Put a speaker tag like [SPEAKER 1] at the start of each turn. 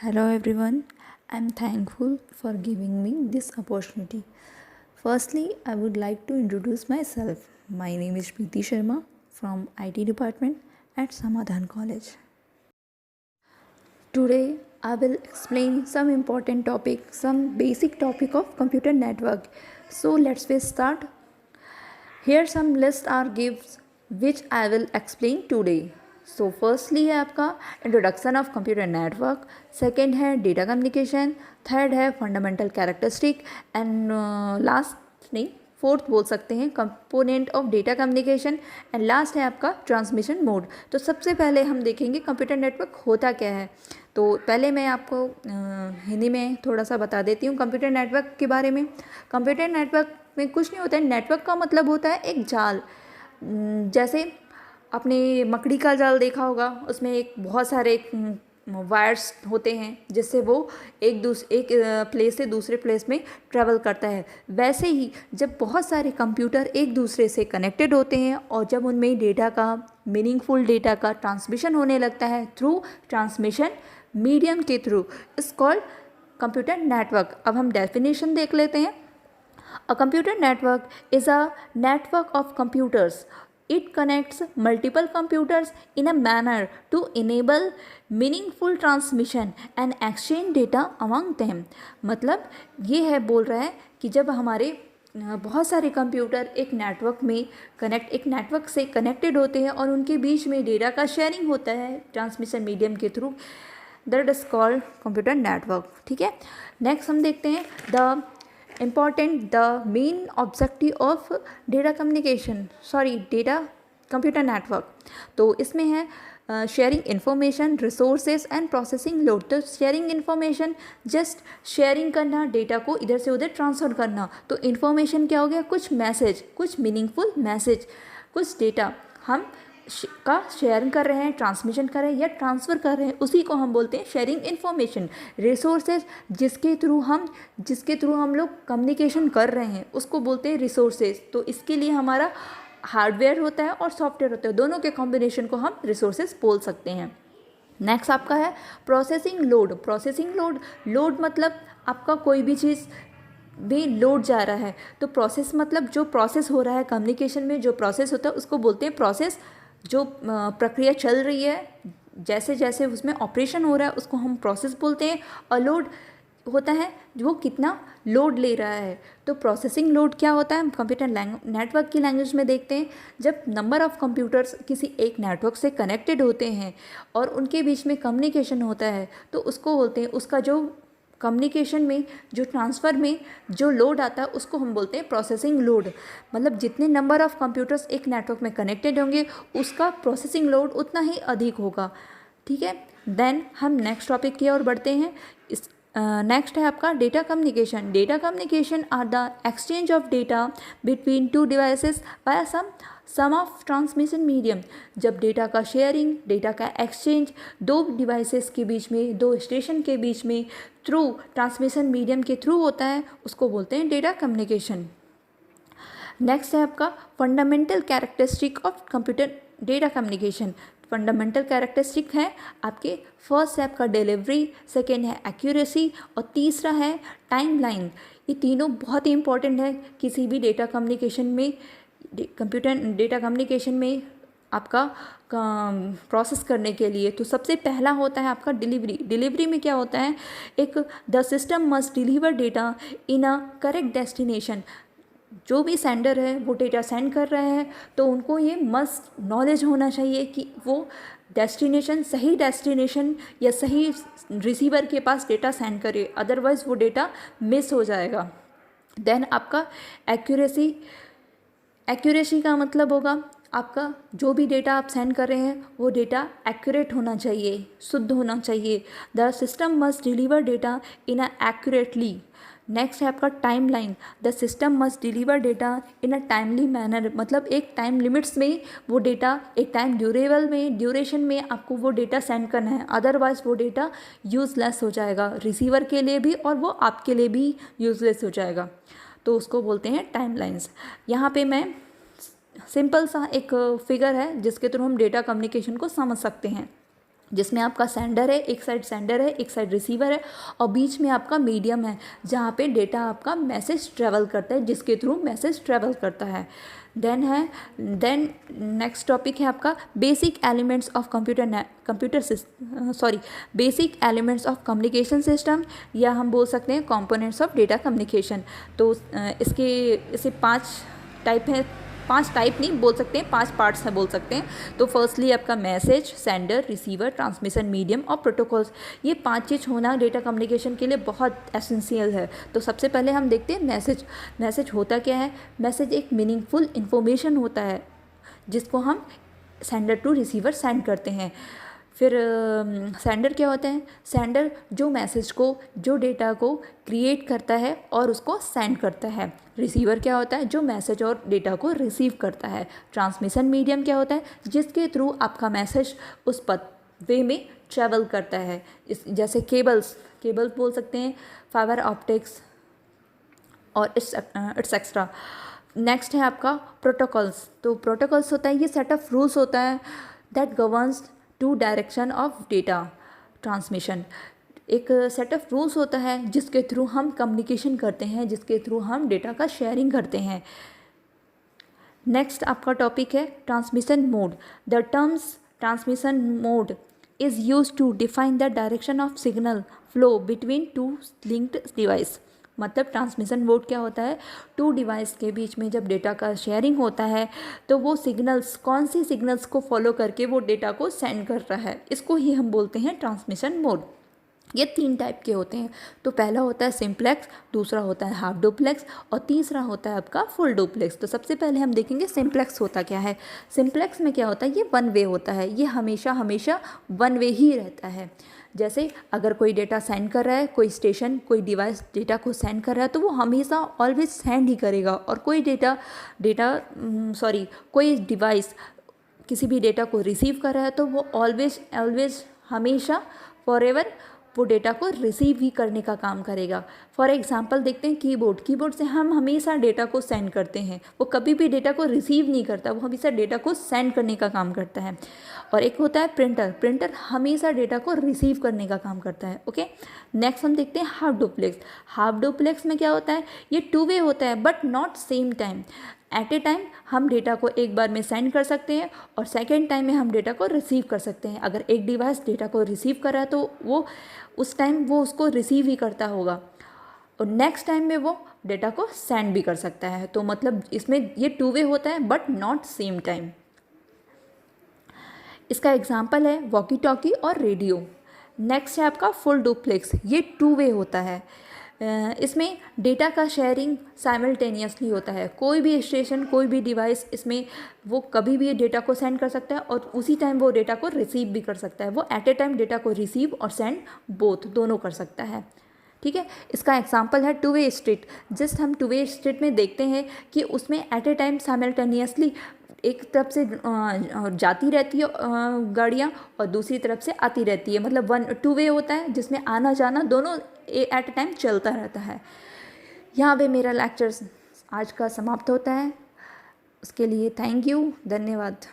[SPEAKER 1] Hello everyone, I'm thankful for giving me this opportunity. Firstly, I would like to introduce myself. My name is Preeti Sharma from IT department at Samadhan College. Today, I will explain some important topic, some basic topic of computer network. So let's start. Here some list are gives which I will explain today. So firstly है आपका introduction of computer network, second है data communication, third है fundamental characteristic and last नहीं fourth बोल सकते हैं component of data communication and last है आपका ट्रांसमिशन मोड। तो सबसे पहले हम देखेंगे कंप्यूटर नेटवर्क होता क्या है। तो पहले मैं आपको हिंदी में थोड़ा सा बता देती हूँ कंप्यूटर नेटवर्क के बारे में। कंप्यूटर नेटवर्क में कुछ नहीं होता है, नेटवर्क का मतलब होता है एक जाल। जैसे आपने मकड़ी का जाल देखा होगा, उसमें एक बहुत सारे वायर्स होते हैं जिससे वो एक प्लेस से दूसरे प्लेस में ट्रैवल करता है। वैसे ही जब बहुत सारे कंप्यूटर एक दूसरे से कनेक्टेड होते हैं और जब उनमें डेटा का मीनिंगफुल डेटा का ट्रांसमिशन होने लगता है थ्रू ट्रांसमिशन मीडियम के थ्रू, इस कॉल्ड कंप्यूटर नेटवर्क। अब हम डेफिनेशन देख लेते हैं। A computer network is a network of computers. It connects multiple computers in a manner to enable meaningful transmission and exchange data among them. मतलब ये है बोल रहा है कि जब हमारे बहुत सारे कंप्यूटर एक नेटवर्क से कनेक्टेड होते हैं और उनके बीच में डेटा का शेयरिंग होता है ट्रांसमिशन मीडियम के through, that is called computer network. ठीक है, नेक्स्ट हम देखते हैं the main objective of data computer network. तो इसमें है sharing information, resources and processing load. तो शेयरिंग इन्फॉर्मेशन जस्ट शेयरिंग करना, डेटा को इधर से उधर ट्रांसफ़र करना। तो इन्फॉर्मेशन क्या हो गया, कुछ मैसेज, कुछ मीनिंगफुल मैसेज, कुछ डेटा हम का शेयरिंग कर रहे हैं, ट्रांसमिशन कर रहे हैं या ट्रांसफ़र कर रहे हैं, उसी को हम बोलते हैं शेयरिंग इन्फॉर्मेशन। रिसोर्सेज जिसके थ्रू हम लोग कम्युनिकेशन कर रहे हैं उसको बोलते हैं रिसोर्सेज। तो इसके लिए हमारा हार्डवेयर होता है और सॉफ्टवेयर होता है, दोनों के कॉम्बिनेशन को हम रिसोर्सेज बोल सकते हैं। नेक्स्ट आपका है प्रोसेसिंग लोड। लोड मतलब आपका कोई भी चीज़ भी लोड जा रहा है, तो प्रोसेस मतलब जो प्रोसेस हो रहा है कम्युनिकेशन में, जो प्रोसेस होता है उसको बोलते हैं प्रोसेस। जो प्रक्रिया चल रही है, जैसे जैसे उसमें ऑपरेशन हो रहा है उसको हम प्रोसेस बोलते हैं। और लोड होता है वो कितना लोड ले रहा है। तो प्रोसेसिंग लोड क्या होता है, हम कंप्यूटर नेटवर्क की लैंग्वेज में देखते हैं। जब नंबर ऑफ़ कंप्यूटर्स किसी एक नेटवर्क से कनेक्टेड होते हैं और उनके बीच में कम्युनिकेशन होता है तो उसको बोलते हैं, उसका जो कम्युनिकेशन में जो ट्रांसफ़र में जो लोड आता है उसको हम बोलते हैं प्रोसेसिंग लोड। मतलब जितने नंबर ऑफ़ कंप्यूटर्स एक नेटवर्क में कनेक्टेड होंगे उसका प्रोसेसिंग लोड उतना ही अधिक होगा। ठीक है, देन हम नेक्स्ट टॉपिक की ओर बढ़ते हैं। नेक्स्ट है आपका data communication are the exchange of data between two devices by some of transmission medium. जब डेटा का शेयरिंग, डेटा का एक्सचेंज दो डिवाइसेस के बीच में, दो स्टेशन के बीच में थ्रू ट्रांसमिशन मीडियम के थ्रू होता है उसको बोलते हैं डेटा कम्युनिकेशन। नेक्स्ट है आपका fundamental characteristic of computer data communication. Fundamental characteristic है आपके, फर्स्ट है आपका डिलीवरी, सेकेंड है एक्यूरेसी और तीसरा है टाइमलाइन। ये तीनों बहुत ही इंपॉर्टेंट है किसी भी डेटा कम्युनिकेशन में, कंप्यूटर डेटा कम्युनिकेशन में आपका प्रोसेस करने के लिए। तो सबसे पहला होता है आपका डिलीवरी में क्या होता है, एक the system must deliver data in a correct destination. जो भी सेंडर है वो डेटा सेंड कर रहे हैं तो उनको ये मस्ट नॉलेज होना चाहिए कि वो सही डेस्टिनेशन या सही रिसीवर के पास डेटा सेंड करे, अदरवाइज़ वो डेटा मिस हो जाएगा। देन आपका एक्यूरेसी का मतलब होगा आपका जो भी डेटा आप सेंड कर रहे हैं वो डेटा एक्यूरेट होना चाहिए, शुद्ध होना चाहिए। The system must deliver data in a accurately. Next है आपका timeline. The system must deliver data in a timely manner. मतलब एक टाइम लिमिट्स में वो डेटा, एक टाइम ड्यूरेशन में आपको वो डेटा सेंड करना है, अदरवाइज़ वो डेटा यूज़लेस हो जाएगा, रिसीवर के लिए भी और वो आपके लिए भी यूज़लेस हो जाएगा। तो उसको बोलते हैं टाइमलाइंस। यहाँ पे मैं सिंपल सा एक फिगर है जिसके थ्रू हम डेटा कम्युनिकेशन को समझ सकते हैं। जिसमें आपका सेंडर है, एक साइड सेंडर है, एक साइड रिसीवर है, और बीच में आपका मीडियम है जहाँ पे डेटा आपका मैसेज ट्रेवल करता है, जिसके थ्रू मैसेज ट्रेवल करता है। देन नेक्स्ट टॉपिक है आपका basic elements of basic elements of communication system, या हम बोल सकते हैं कंपोनेंट्स ऑफ डेटा कम्युनिकेशन। तो इसे 5 टाइप है, 5 टाइप नहीं बोल सकते हैं, 5 पार्ट्स हैं बोल सकते हैं। तो फर्स्टली आपका message, sender, receiver, transmission medium और प्रोटोकॉल्स, ये 5 चीज़ होना डेटा कम्युनिकेशन के लिए बहुत एसेंशियल है। तो सबसे पहले हम देखते हैं मैसेज। मैसेज होता क्या है? मैसेज एक मीनिंगफुल इन्फॉर्मेशन होता है जिसको हम सेंडर टू रिसीवर सेंड करते हैं। फिर सेंडर क्या होता है? सेंडर जो मैसेज को, जो डेटा को क्रिएट करता है और उसको सेंड करता है। रिसीवर क्या होता है? जो मैसेज और डेटा को रिसीव करता है। ट्रांसमिशन मीडियम क्या होता है? जिसके थ्रू आपका मैसेज उस वे में ट्रैवल करता है। जैसे केबल्स बोल सकते हैं, फाइबर ऑप्टिक्स और इट्स एक्स्ट्रा। नेक्स्ट है आपका प्रोटोकॉल्स। तो प्रोटोकॉल्स होता है, ये सेट ऑफ रूल्स होता है that governs to direction of data transmission. एक सेट ऑफ रूल्स होता है जिसके थ्रू हम कम्युनिकेशन करते हैं, जिसके थ्रू हम डेटा का शेयरिंग करते हैं। नेक्स्ट आपका टॉपिक है transmission mode. The terms transmission mode is use to define the direction of signal flow between 2 linked device. मतलब ट्रांसमिशन मोड क्या होता है? 2 डिवाइस के बीच में जब डेटा का शेयरिंग होता है तो वो सिग्नल्स, कौन सी सिग्नल्स को फॉलो करके वो डेटा को सेंड कर रहा है, इसको ही हम बोलते हैं ट्रांसमिशन मोड। ये 3 टाइप के होते हैं। तो पहला होता है सिंप्लेक्स, दूसरा होता है हाफ डुप्लेक्स और तीसरा होता है आपका फुल डुप्लेक्स। तो सबसे पहले हम देखेंगे सिंप्लेक्स होता क्या है। सिंप्लेक्स में क्या होता है? ये 1 वे होता है, ये हमेशा 1 वे ही रहता है। जैसे अगर कोई डेटा सेंड कर रहा है, कोई स्टेशन, कोई डिवाइस डेटा को सेंड कर रहा है तो वो हमेशा ऑलवेज सेंड ही करेगा, और कोई डिवाइस किसी भी डेटा को रिसीव कर रहा है तो वो ऑलवेज हमेशा फॉरएवर वो डेटा को रिसीव ही करने का काम करेगा। फॉर एग्जांपल देखते हैं कीबोर्ड से हम हमेशा डेटा को सेंड करते हैं, वो कभी भी डेटा को रिसीव नहीं करता, वो हमेशा डेटा को सेंड करने का काम करता है। और एक होता है प्रिंटर हमेशा डेटा को रिसीव करने का काम करता है। ओके, नेक्स्ट हम देखते हैं हाफ डुप्लेक्स में क्या होता है? ये 2 वे होता है but not same time. At a time हम डेटा को एक बार में सेंड कर सकते हैं और सेकेंड टाइम में हम डेटा को रिसीव कर सकते हैं। अगर एक डिवाइस डेटा को रिसीव कर रहा है तो वो उस टाइम वो उसको रिसीव ही करता होगा, और नेक्स्ट टाइम में वो डेटा को सेंड भी कर सकता है। तो मतलब इसमें ये 2 वे होता है बट नॉट सेम टाइम। इसका एग्जाम्पल है वॉकी टॉकी और रेडियो। नेक्स्ट है आपका फुल डुप्लेक्स। ये 2 वे होता है। इसमें डेटा का शेयरिंग साइमल्टेनियसली होता है। कोई भी स्टेशन, कोई भी डिवाइस इसमें वो कभी भी डेटा को सेंड कर सकता है और उसी टाइम वो डेटा को रिसीव भी कर सकता है। वो एट ए टाइम डेटा को रिसीव और सेंड दोनों कर सकता है। ठीक है, इसका एग्जांपल है 2 वे स्ट्रीट। जस्ट हम 2 वे स्ट्रीट में देखते हैं कि उसमें एट ए टाइम साइमल्टेनियसली एक तरफ से जाती रहती है गाड़ियाँ और दूसरी तरफ से आती रहती है। मतलब 2 वे होता है जिसमें आना जाना दोनों एट ए टाइम चलता रहता है। यहाँ पे मेरा लेक्चर आज का समाप्त होता है। उसके लिए थैंक यू, धन्यवाद।